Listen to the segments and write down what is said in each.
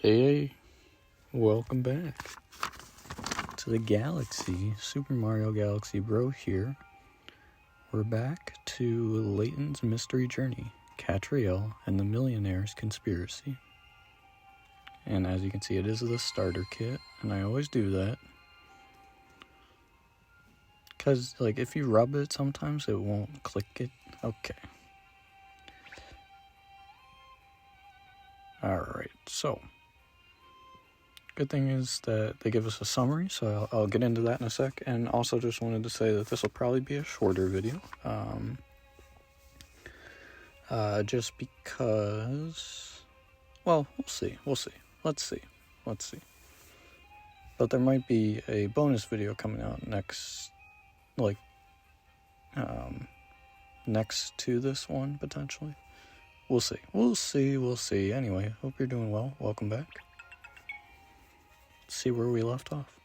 Hey, welcome back to the Galaxy, Super Mario Galaxy Bro here. We're back to Layton's Mystery Journey, Katrielle and the Millionaires Conspiracy. And as you can see, it is the starter kit, and I always do that. Because, if you rub it, sometimes it won't click it. Okay. Alright, so good thing is that they give us a summary, so I'll get into that in a sec. And also just wanted to say that this will probably be a shorter video. Just because, well, we'll see. Let's see. But there might be a bonus video coming out next to this one, potentially. We'll see. Anyway, hope you're doing well. Welcome back. Let's see where we left off.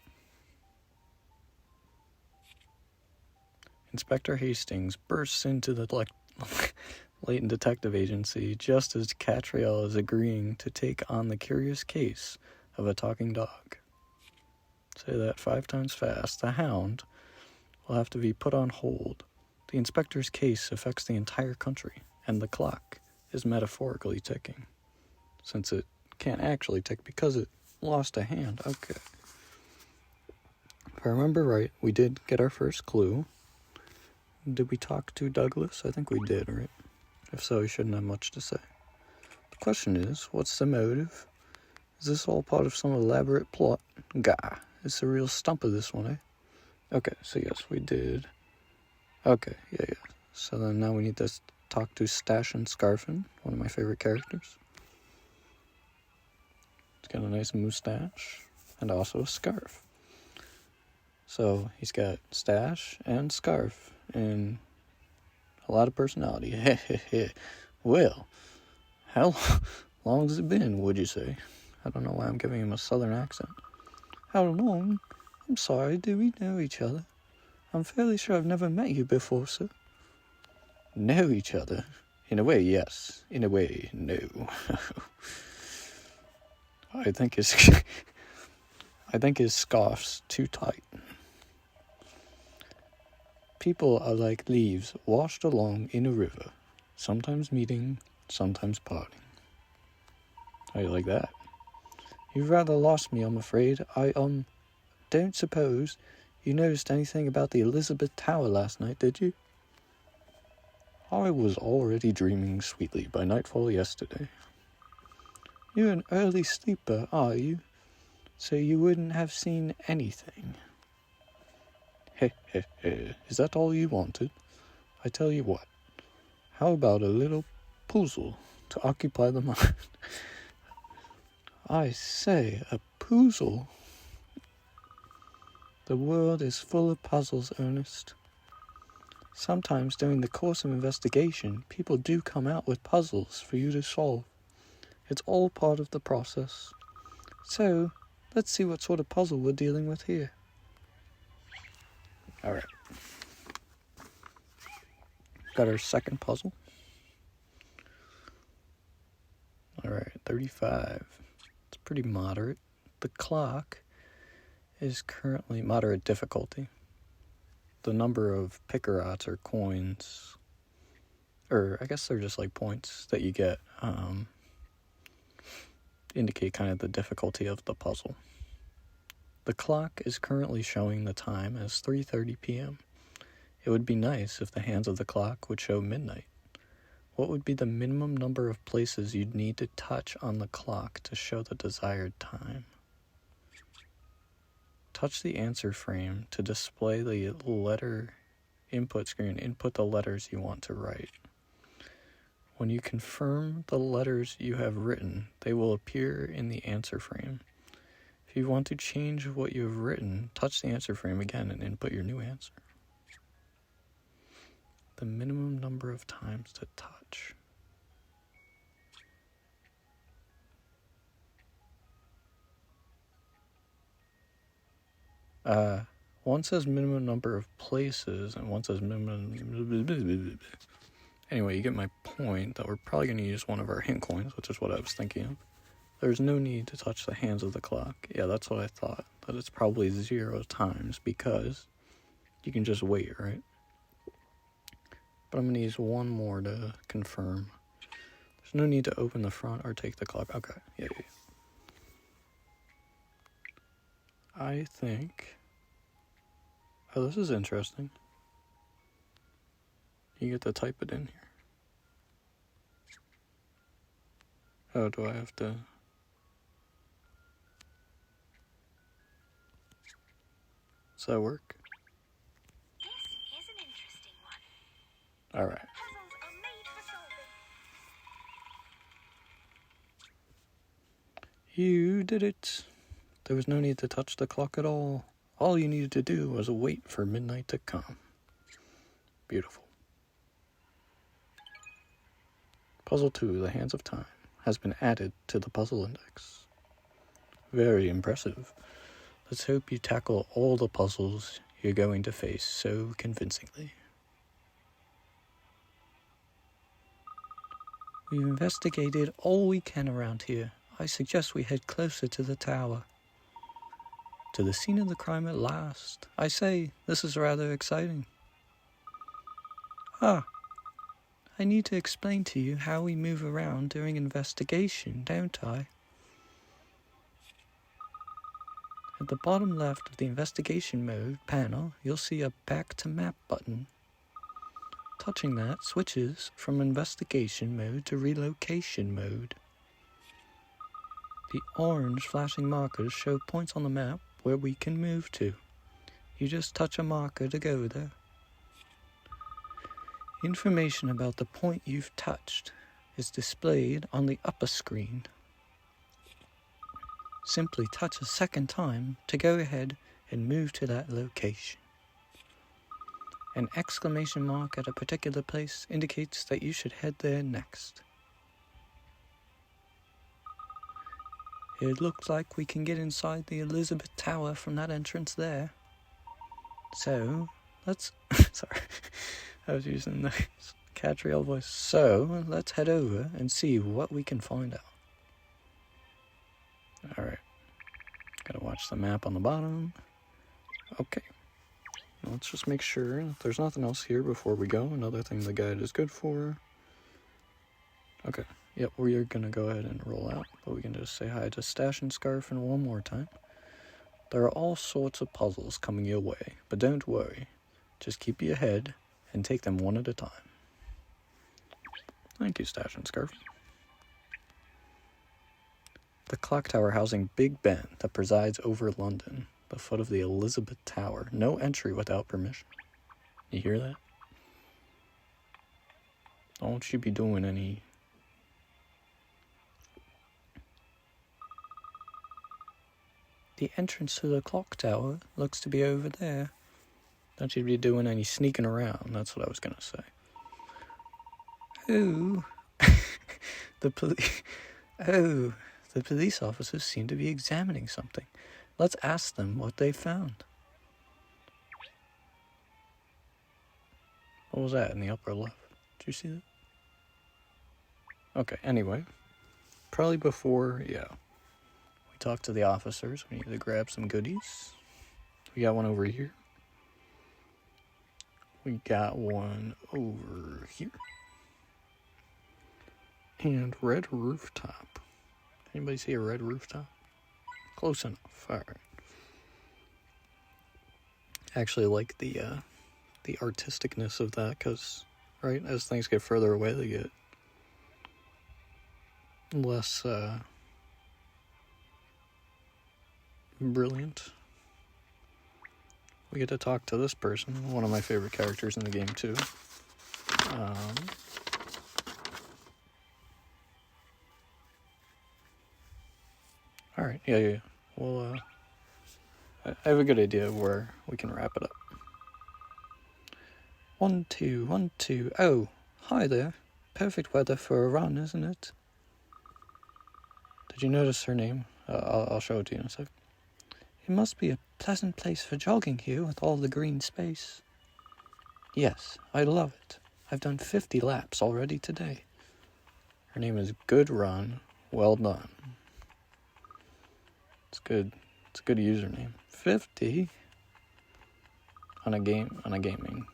Inspector Hastings bursts into the Layton Detective Agency just as Katrielle is agreeing to take on the curious case of a talking dog. Say that 5 times fast. The hound will have to be put on hold. The inspector's case affects the entire country, and the clock is metaphorically ticking, since it can't actually tick because it lost a hand. Okay. If I remember right, we did get our first clue. Did we talk to Douglas? I think we did, right? If so, he shouldn't have much to say. The question is, what's the motive? Is this all part of some elaborate plot? Gah, it's the real stump of this one, eh? Okay, so yes, we did. Okay, yeah. So then now we need to talk to Stash and Scarfin, one of my favorite characters. He's got a nice mustache and also a scarf. So he's got Stash and Scarf and a lot of personality. Well, how long has it been, would you say? I don't know why I'm giving him a southern accent. How long? I'm sorry, do we know each other? I'm fairly sure I've never met you before, sir. Know each other? In a way, yes. In a way, no. I think his scarf's too tight. People are like leaves washed along in a river, sometimes meeting, sometimes parting. How do you like that? You've rather lost me, I'm afraid. I don't suppose you noticed anything about the Elizabeth Tower last night, did you? I was already dreaming sweetly by nightfall yesterday. You're an early sleeper, are you? So you wouldn't have seen anything. Is that all you wanted? I tell you what, how about a little puzzle to occupy the mind? I say, a puzzle? The world is full of puzzles, Ernest. Sometimes during the course of investigation, people do come out with puzzles for you to solve. It's all part of the process. So, let's see what sort of puzzle we're dealing with here. Alright. Got our second puzzle. Alright, 35. It's pretty moderate. The clock is currently moderate difficulty. The number of pickerots or coins, or I guess they're just like points that you get, indicate kind of the difficulty of the puzzle. The clock is currently showing the time as 3:30 p.m. It would be nice if the hands of the clock would show midnight. What would be the minimum number of places you'd need to touch on the clock to show the desired time? Touch the answer frame to display the letter input screen. Input the letters you want to write. When you confirm the letters you have written, they will appear in the answer frame. If you want to change what you have written, touch the answer frame again and input your new answer. The minimum number of times to touch. One says minimum number of places, and one says minimum... Anyway, you get my point that we're probably going to use one of our hint coins, which is what I was thinking of. There's no need to touch the hands of the clock. Yeah, that's what I thought. That it's probably 0 times because you can just wait, right? But I'm going to use one more to confirm. There's no need to open the front or take the clock. Okay, yeah. I think... Oh, this is interesting. You get to type it in here. Oh, do I have to... Does that work? This is an interesting one. Alright. Puzzles are made for solving. You did it. There was no need to touch the clock at all. All you needed to do was wait for midnight to come. Beautiful. Puzzle 2, The Hands of Time, has been added to the puzzle index. Very impressive. Let's hope you tackle all the puzzles you're going to face so convincingly. We've investigated all we can around here. I suggest we head closer to the tower. To the scene of the crime at last. I say, this is rather exciting. I need to explain to you how we move around during investigation, don't I? At the bottom left of the investigation mode panel, you'll see a back to map button. Touching that switches from investigation mode to relocation mode. The orange flashing markers show points on the map where we can move to. You just touch a marker to go there. Information about the point you've touched is displayed on the upper screen. Simply touch a second time to go ahead and move to that location. An exclamation mark at a particular place indicates that you should head there next. It looks like we can get inside the Elizabeth Tower from that entrance there. So, let's... Sorry, I was using the Katrielle voice. So, let's head over and see what we can find out. Alright. Gotta watch the map on the bottom. Okay. Let's just make sure that there's nothing else here before we go. Another thing the guide is good for. Okay. Yep, we are gonna go ahead and roll out. But we can just say hi to Stash and Scarf and one more time. There are all sorts of puzzles coming your way. But don't worry. Just keep your head and take them one at a time. Thank you, Stash and Scarf. The clock tower housing Big Ben that presides over London, the foot of the Elizabeth Tower. No entry without permission. You hear that? Don't you be doing any... The entrance to the clock tower looks to be over there. Don't you be doing any sneaking around, that's what I was gonna say. Oh, the police officers seem to be examining something. Let's ask them what they found. What was that in the upper left? Did you see that? Okay, anyway. Probably before, we talk to the officers. We need to grab some goodies. We got one over here. We got one over here. And red rooftop. Anybody see a red rooftop? Close enough. Alright. Actually like the artisticness of that, because, right, as things get further away, they get less, brilliant. We get to talk to this person, one of my favorite characters in the game, too. Alright, yeah. Well, I have a good idea of where we can wrap it up. 1, 2, 1, 2. Oh, hi there. Perfect weather for a run, isn't it? Did you notice her name? I'll show it to you in a sec. It must be a pleasant place for jogging here with all the green space. Yes, I love it. I've done 50 laps already today. Her name is Good Run. Well done. It's good. It's a good username. 50 on a gaming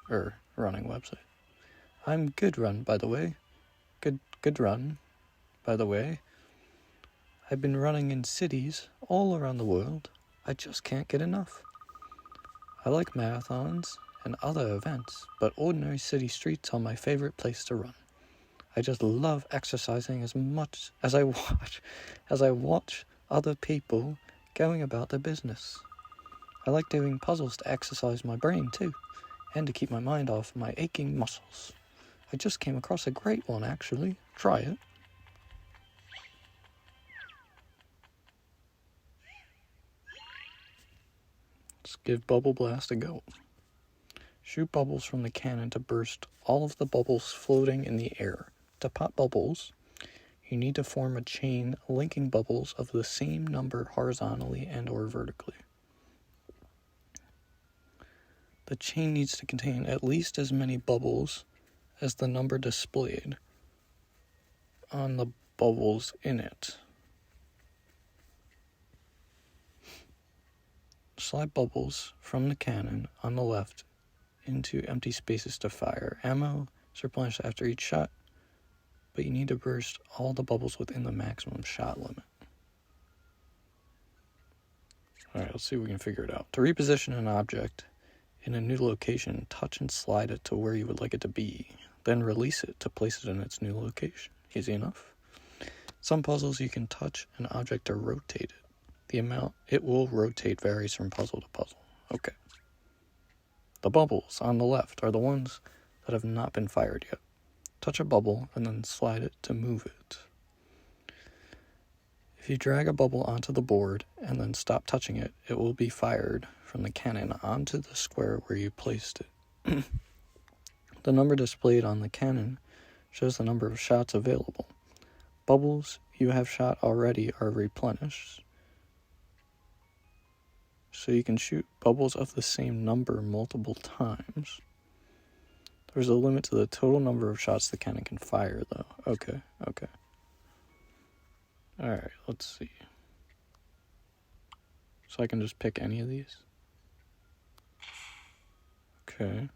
or running website. I'm good run, by the way. Good run, by the way. I've been running in cities all around the world. I just can't get enough. I like marathons and other events, but ordinary city streets are my favorite place to run. I just love exercising as much as I watch other people going about their business. I like doing puzzles to exercise my brain too, and to keep my mind off my aching muscles. I just came across a great one, actually. Try it. Let's give Bubble Blast a go. Shoot bubbles from the cannon to burst all of the bubbles floating in the air. To pop bubbles, you need to form a chain linking bubbles of the same number horizontally and or vertically. The chain needs to contain at least as many bubbles as the number displayed on the bubbles in it. Slide bubbles from the cannon on the left into empty spaces to fire. Ammo is replenished after each shot, but you need to burst all the bubbles within the maximum shot limit. Alright, let's see if we can figure it out. To reposition an object in a new location, touch and slide it to where you would like it to be. Then release it to place it in its new location. Easy enough. Some puzzles you can touch an object to rotate it. The amount it will rotate varies from puzzle to puzzle. Okay. The bubbles on the left are the ones that have not been fired yet. Touch a bubble and then slide it to move it. If you drag a bubble onto the board and then stop touching it, it will be fired from the cannon onto the square where you placed it. The number displayed on the cannon shows the number of shots available. Bubbles you have shot already are replenished, so you can shoot bubbles of the same number multiple times. There's a limit to the total number of shots the cannon can fire, though. Okay. Alright, let's see. So I can just pick any of these? Okay.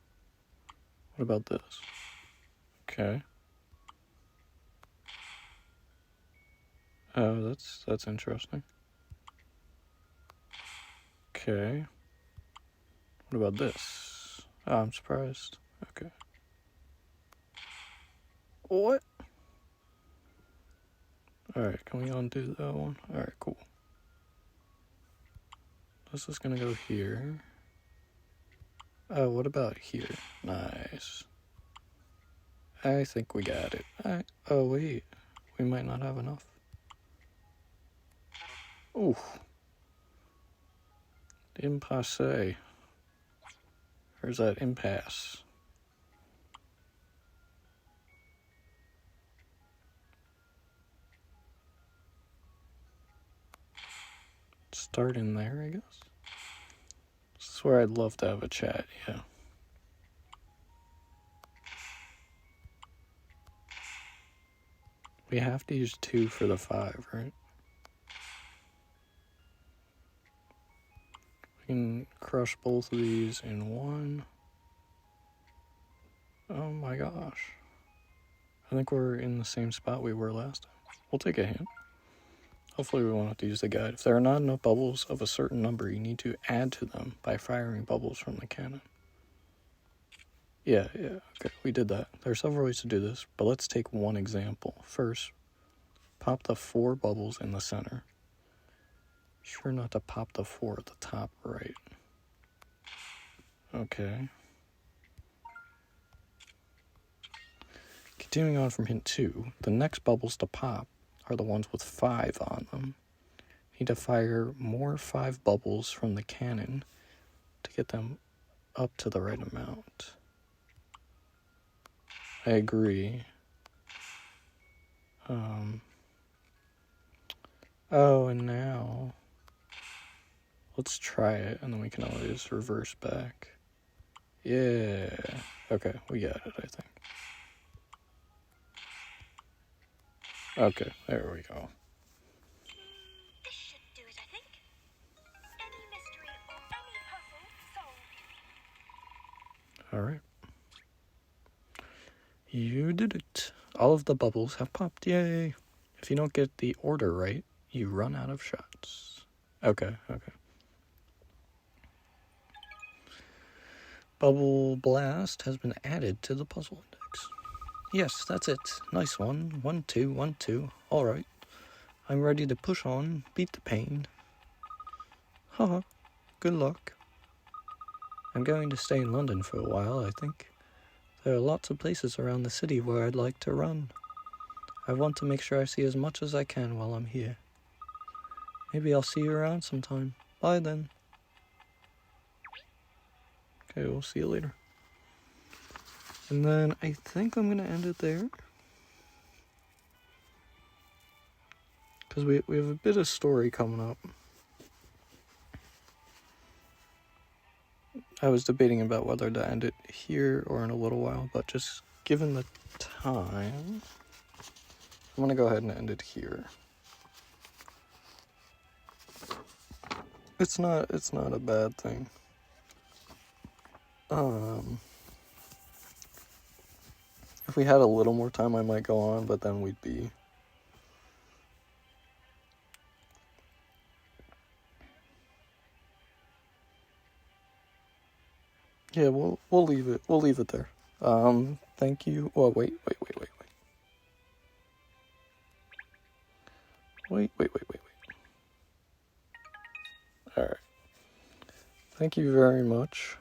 What about this? Okay. Oh, that's interesting. Okay. What about this? Oh, I'm surprised. Okay. What? Alright, can we undo that one? Alright, cool. This is gonna go here. Oh, what about here? Nice. I think we got it. Oh, wait. We might not have enough. Ooh. Impasse. Where's that impasse? Start in there, I guess. This is where I'd love to have a chat, yeah. We have to use 2 for the 5, right? We can crush both of these in 1. Oh my gosh. I think we're in the same spot we were last time. We'll take a hint. Hopefully we won't have to use the guide. If there are not enough bubbles of a certain number, you need to add to them by firing bubbles from the cannon. Yeah, okay, we did that. There are several ways to do this, but let's take one example. First, pop the 4 bubbles in the center. Sure not to pop the 4 at the top right. Okay. Continuing on from hint 2, the next bubbles to pop are the ones with 5 on them. You need to fire more 5 bubbles from the cannon to get them up to the right amount. I agree. Oh, and now let's try it, and then we can always reverse back. Yeah. Okay, we got it, I think. Okay, there we go. This should do Alright. You did it. All of the bubbles have popped. Yay. If you don't get the order right, you run out of shots. Okay. Bubble Blast has been added to the puzzle index. Yes, that's it. Nice one. 1, 2, 1, 2. Alright. I'm ready to push on, beat the pain. Haha. Good luck. I'm going to stay in London for a while, I think. There are lots of places around the city where I'd like to run. I want to make sure I see as much as I can while I'm here. Maybe I'll see you around sometime. Bye then. Okay, we'll see you later. And then I think I'm going to end it there. Because we have a bit of story coming up. I was debating about whether to end it here or in a little while, but just given the time, I'm going to go ahead and end it here. It's not a bad thing. If we had a little more time, I might go on, but then we'd be... Yeah, we'll leave it. We'll leave it there. Thank you. Well, wait. Alright. Thank you very much